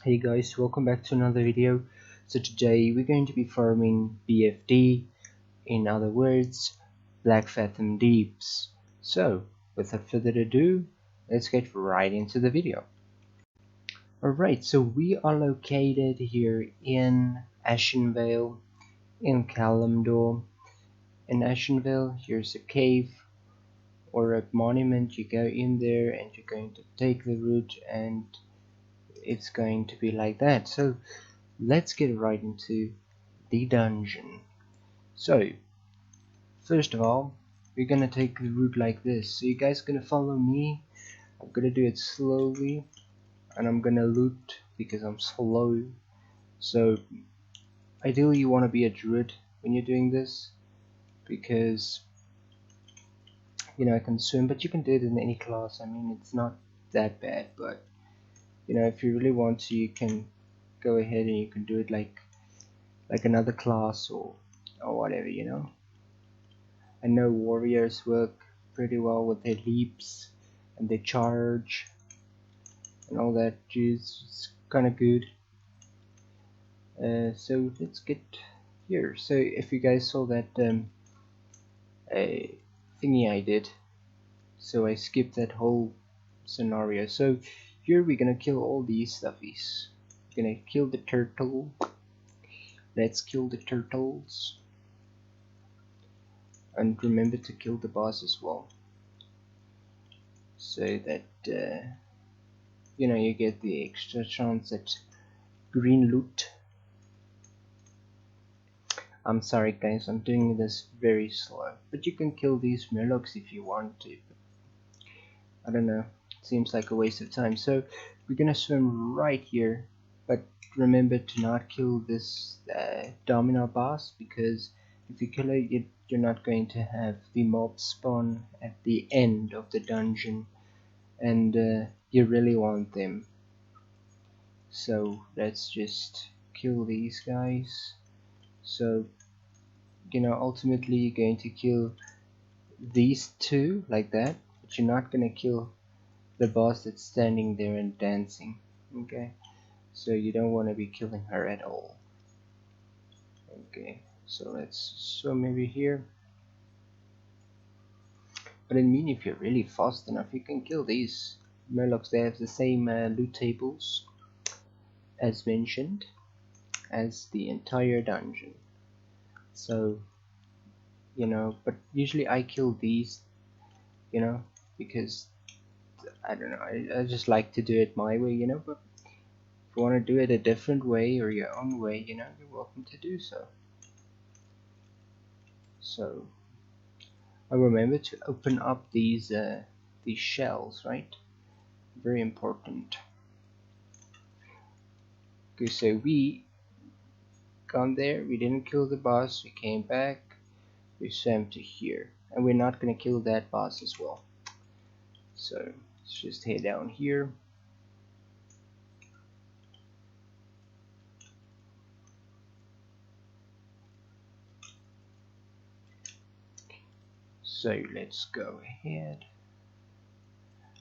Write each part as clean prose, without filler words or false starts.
Hey guys, welcome back to another video. So today we're going to be farming BFD, in other words, Blackfathom Deeps. So without further ado, let's get right into the video. Alright, so we are located here in Ashenvale, in Kalimdor. In Ashenvale, here's a cave or a monument. You go in there and you're going to take the route, and it's going to be like that. So let's get right into the dungeon. So first of all, we're gonna take the route like this. So you guys gonna follow me. I'm gonna do it slowly, and I'm gonna loot because I'm slow. So ideally you want to be a druid when you're doing this, because I can swim, but you can do it in any class. I mean, it's not that bad, but if you really want to, you can go ahead and you can do it like another class or whatever. I know warriors work pretty well with their leaps and their charge and all that. It's kind of good. So let's get here. So if you guys saw that thingy I did, so I skipped that whole scenario. So here we're gonna kill all these stuffies. We're gonna kill the turtle. Let's kill the turtles. And remember to kill the boss as well, so that you get the extra chance at green loot. I'm sorry guys, I'm doing this very slow, but you can kill these murlocs if you want to. I don't know, it seems like a waste of time. So we're gonna swim right here, but remember to not kill this domino boss, because if you kill it, you're not going to have the mob spawn at the end of the dungeon, and you really want them. So let's just kill these guys. So ultimately you're going to kill these two like that, but you're not going to kill the boss that's standing there and dancing. Okay, so you don't want to be killing her at all. Okay, so let's swim maybe here. But I mean, if you're really fast enough, you can kill these murlocs. They have the same loot tables as mentioned as the entire dungeon. So but usually I kill these, because I don't know, I just like to do it my way, but if you want to do it a different way or your own way, you're welcome to do so. So I remember to open up these shells, right? Very important. Okay, so we gone there, we didn't kill the boss, we came back, we swam to here, and we're not gonna kill that boss as well. So let's just head down here. So let's go ahead.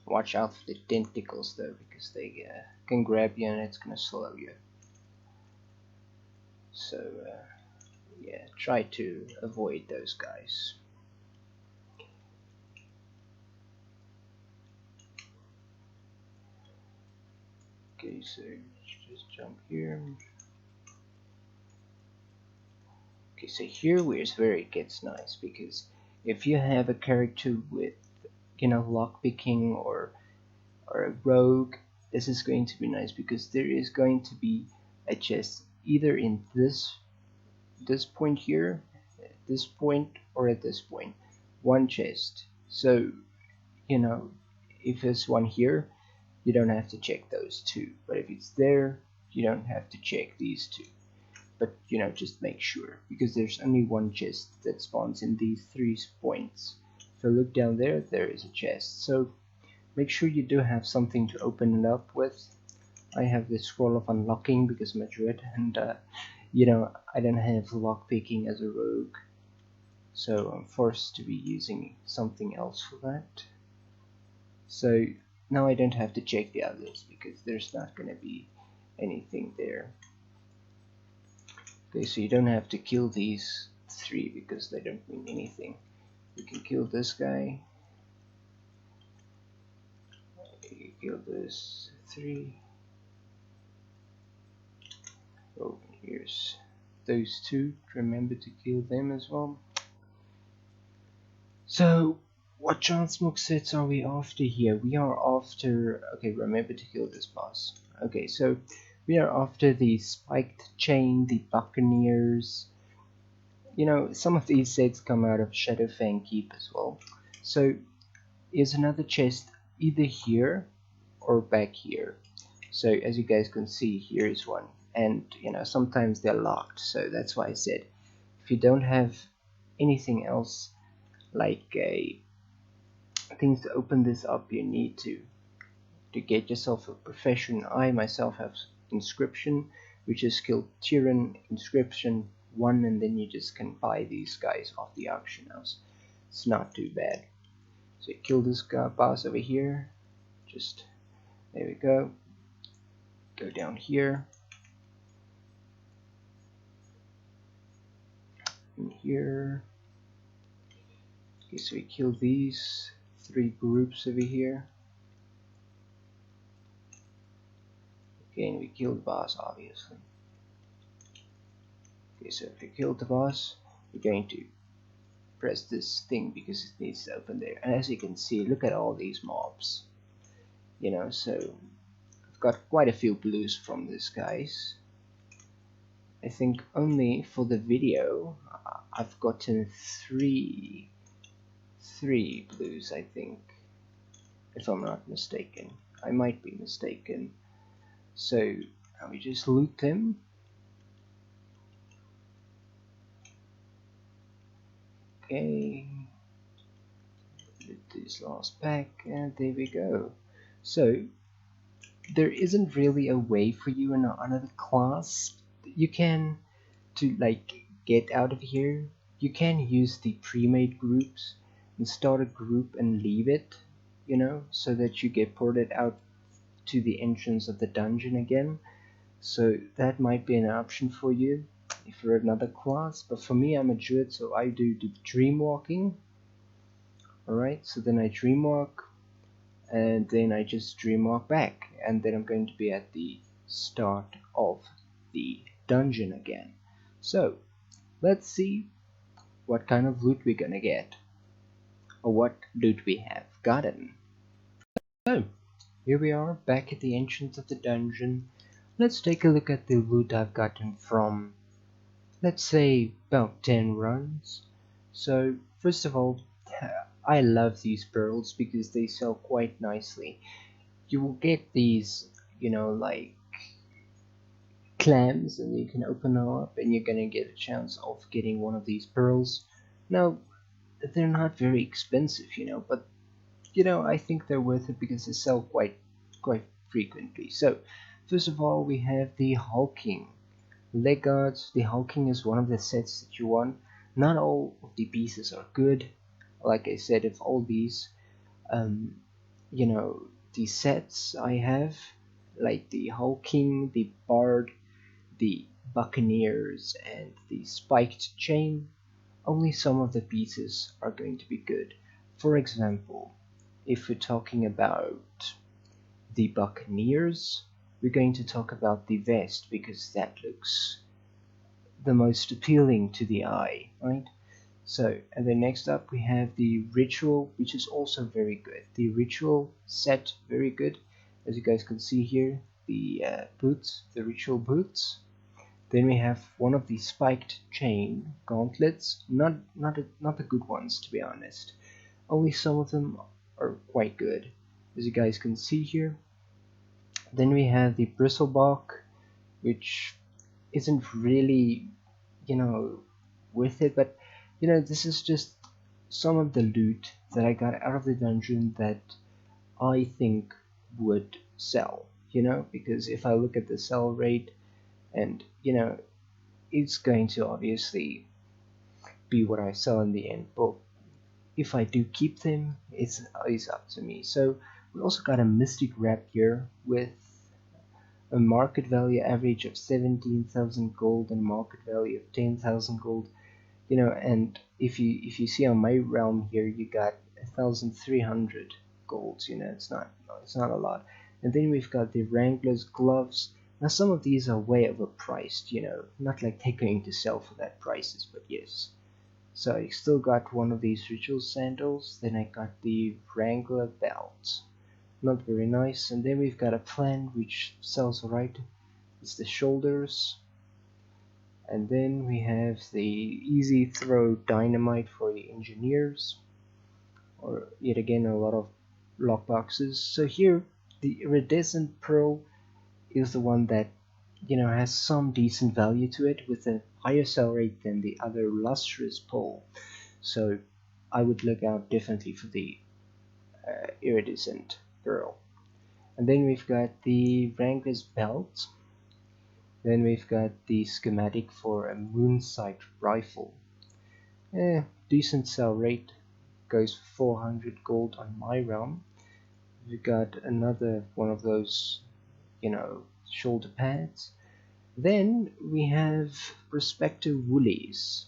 Watch out for the tentacles though, because they can grab you and it's gonna slow you. So yeah, try to avoid those guys. Okay, so just jump here. Okay, so here where's where it gets nice, because if you have a character with lockpicking or a rogue, this is going to be nice, because there is going to be a chest either in this point here, at this point, or at this point. One chest. So if there's one here, you don't have to check those two, but if it's there, you don't have to check these two. But just make sure, because there's only one chest that spawns in these 3 points. So look down there, there is a chest. So make sure you do have something to open it up with. I have the scroll of unlocking because I'm a druid, and I don't have lockpicking as a rogue, so I'm forced to be using something else for that. So now I don't have to check the others, because there's not going to be anything there. Okay, so you don't have to kill these 3 because they don't mean anything. You can kill this guy. You can kill this 3. Oh, here's those 2. Remember to kill them as well. So, what transmog sets are we after here? We are after... Okay, remember to kill this boss. Okay, so we are after the spiked chain, the buccaneers. You know, some of these sets come out of Shadowfang Keep as well. So, here's another chest either here or back here. So, as you guys can see, here is one. And, you know, sometimes they're locked. So, that's why I said, if you don't have anything else like things to open this up, you need to get yourself a profession. I myself have inscription, which is skill Tyran inscription 1, and then you just can buy these guys off the auction house. It's not too bad. So you kill this guy boss over here. Just there we go. Go down here. In here. Okay, so we kill these 3 groups over here. Okay, and we kill the boss, obviously. Okay, so if you kill the boss, we're going to press this thing because it needs to open there. And as you can see, look at all these mobs. You know, so I've got quite a few blues from this, guys. I think only for the video, I've gotten three blues, I think, if I'm not mistaken. I might be mistaken. So we just loot them. Okay, loot this last pack, and there we go. So there isn't really a way for you in another class you can to like get out of here. You can use the pre-made groups and start a group and leave it, you know, so that you get ported out to the entrance of the dungeon again. So that might be an option for you if you're another class, but for me, I'm a druid, so I do the dream walking. Alright, so then I dream walk, and then I just dream walk back, and then I'm going to be at the start of the dungeon again. So let's see what kind of loot we're gonna get, or what loot we have gotten. So here we are back at the entrance of the dungeon. Let's take a look at the loot I've gotten from, let's say, about 10 runs. So first of all, I love these pearls because they sell quite nicely. You will get these, you know, like clams, and you can open them up and you're gonna get a chance of getting one of these pearls. Now, they're not very expensive, you know, but you know, I think they're worth it because they sell quite frequently. So first of all, we have the hulking leg guards. The hulking is one of the sets that you want. Not all of the pieces are good. Like I said, if all these you know, the sets I have, like the hulking, the bard, the buccaneers, and the spiked chain, only some of the pieces are going to be good. For example, if we're talking about the buccaneers, we're going to talk about the vest because that looks the most appealing to the eye, right? So, and then next up we have the ritual, which is also very good. The ritual set, very good. As you guys can see here, the boots, the ritual boots. Then we have one of the spiked chain gauntlets. Not the good ones, to be honest. Only some of them are quite good, as you guys can see here. Then we have the bristlebark, which isn't really, you know, worth it, but you know, this is just some of the loot that I got out of the dungeon that I think would sell, you know, because if I look at the sell rate, and you know, it's going to obviously be what I sell in the end, but if I do keep them, it's up to me. So we also got a mystic wrap here with a market value average of 17,000 gold and a market value of 10,000 gold. You know, and if you see on my realm here, you got 1,300 golds. You know, it's not a lot. And then we've got the Wrangler's gloves. Now some of these are way overpriced. You know, not like they're going to sell for that prices, but yes. So I still got one of these ritual sandals. Then I got the Wrangler belt. Not very nice. And then we've got a plan which sells alright. It's the shoulders. And then we have the easy throw dynamite for the engineers, or yet again a lot of lockboxes. So here the iridescent pearl is the one that, you know, has some decent value to it, with a higher sell rate than the other lustrous pearl. So I would look out definitely for the iridescent pearl. And then we've got the Wrangler's belt. Then we've got the schematic for a moonsight rifle. Decent sell rate, goes for 400 gold on my realm. We've got another one of those, you know, shoulder pads. Then we have Prospector Woolies,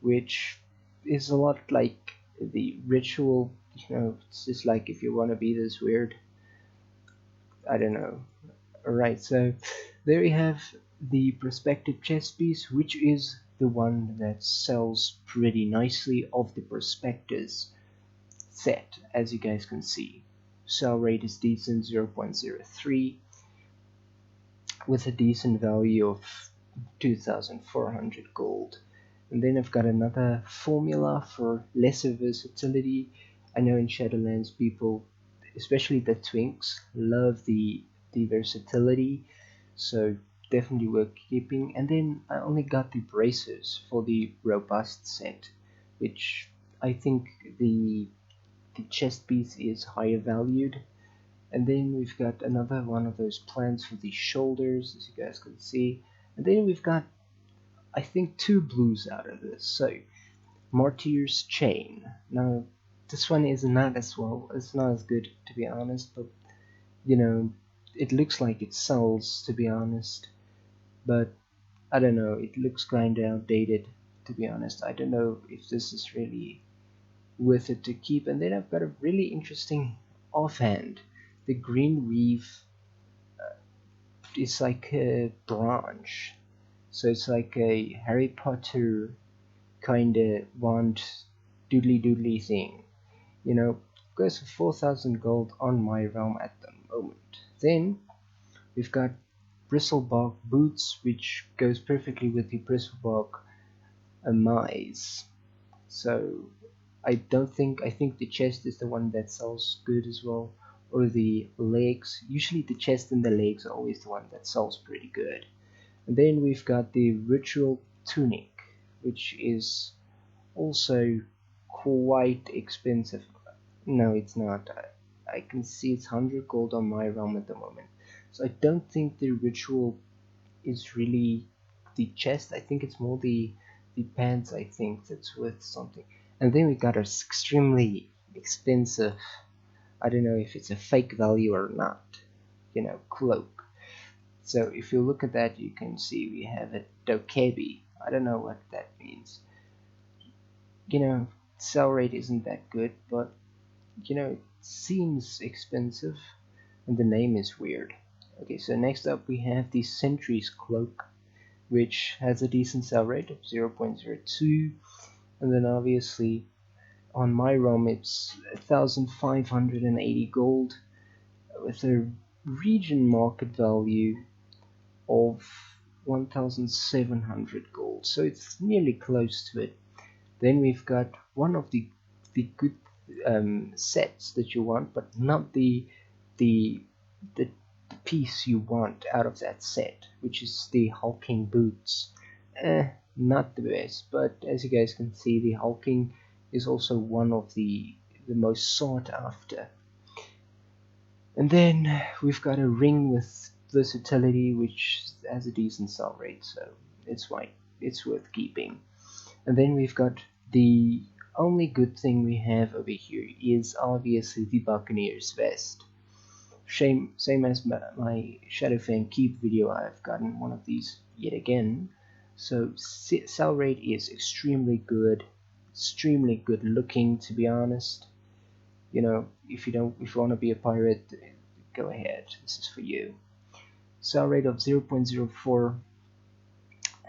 which is a lot like the ritual. You know, it's just like if you want to be this weird, I don't know. Alright, so there we have the prospective chest piece, which is the one that sells pretty nicely of the prospectors set, as you guys can see. Sell rate is decent, 0.03, with a decent value of 2,400 gold. And then I've got another formula for lesser versatility. I know in Shadowlands people, especially the twinks, love the versatility, so definitely worth keeping. And then I only got the bracers for the robust set, which I think the chest piece is higher valued. And then we've got another one of those plans for the shoulders, as you guys can see. And then we've got, I think, two blues out of this. So Martyr's Chain. Now this one is not as well, it's not as good to be honest, but you know, it looks like it sells, to be honest, but I don't know, it looks kinda outdated, to be honest. I don't know if this is really worth it to keep. And then I've got a really interesting offhand. The Green Reeve is like a branch, so it's like a Harry Potter kinda wand doodly doodly thing, you know. Goes for 4,000 gold on my realm at the moment. Then we've got bristlebark boots, which goes perfectly with the bristlebark mice. So I think the chest is the one that sells good as well, or the legs. Usually the chest and the legs are always the one that sells pretty good. And then we've got the ritual tunic, which is also quite expensive. No, it's not. I can see it's 100 gold on my realm at the moment. So I don't think the ritual is really the chest. I think it's more the pants, I think, that's worth something. And then we got our extremely expensive, I don't know if it's a fake value or not, you know, cloak. So if you look at that, you can see we have a dokebi. I don't know what that means. You know, sell rate isn't that good, but you know, it seems expensive, and the name is weird. Okay, so next up we have the Sentry's Cloak, which has a decent sell rate of 0.02, and then obviously on my realm it's 1,580 gold, with a region market value of 1,700 gold, so it's nearly close to it. Then we've got one of the good sets that you want, but not the piece you want out of that set, which is the hulking boots. Not the best, but as you guys can see, the hulking is also one of the most sought after. And then we've got a ring with versatility, which has a decent sell rate, so it's fine, it's worth keeping. And then we've got the only good thing we have over here is obviously the Buccaneer's vest. Same as my Shadowfang Keep video, I've gotten one of these yet again. So sell rate is extremely good looking, to be honest. You know, if you want to be a pirate, go ahead, this is for you. Sell rate of 0.04,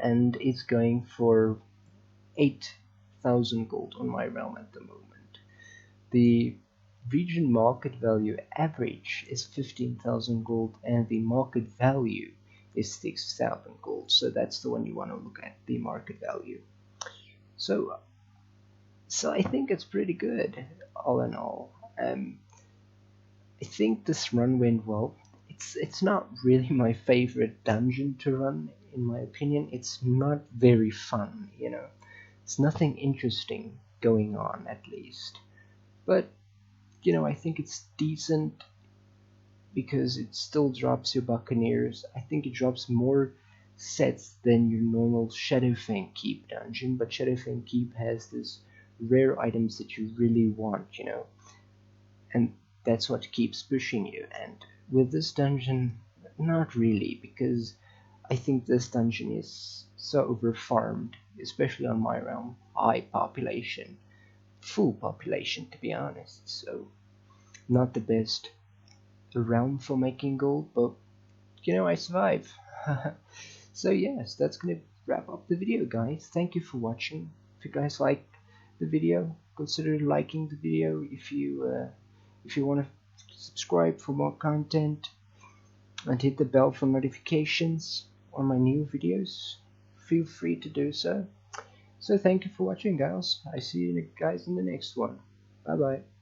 and it's going for 8,000 gold on my realm at the moment. The region market value average is 15,000 gold, and the market value is 6,000 gold. So that's the one you want to look at, the market value. So I think it's pretty good, all in all. I think this run went well. It's not really my favorite dungeon to run, in my opinion. It's not very fun, you know. There's nothing interesting going on, at least. But you know, I think it's decent because it still drops your Buccaneers. I think it drops more sets than your normal Shadowfang Keep dungeon, but Shadowfang Keep has this rare items that you really want, you know, and that's what keeps pushing you. And with this dungeon, not really, because I think this dungeon is so over farmed, especially on my realm. High population, full population, to be honest. So not the best realm for making gold, but you know, I survive. So yes, that's gonna wrap up the video, guys. Thank you for watching. If you guys like the video, consider liking the video. If you want to subscribe for more content and hit the bell for notifications on my new videos, feel free to do so. So thank you for watching, guys. I see you guys in the next one. Bye bye.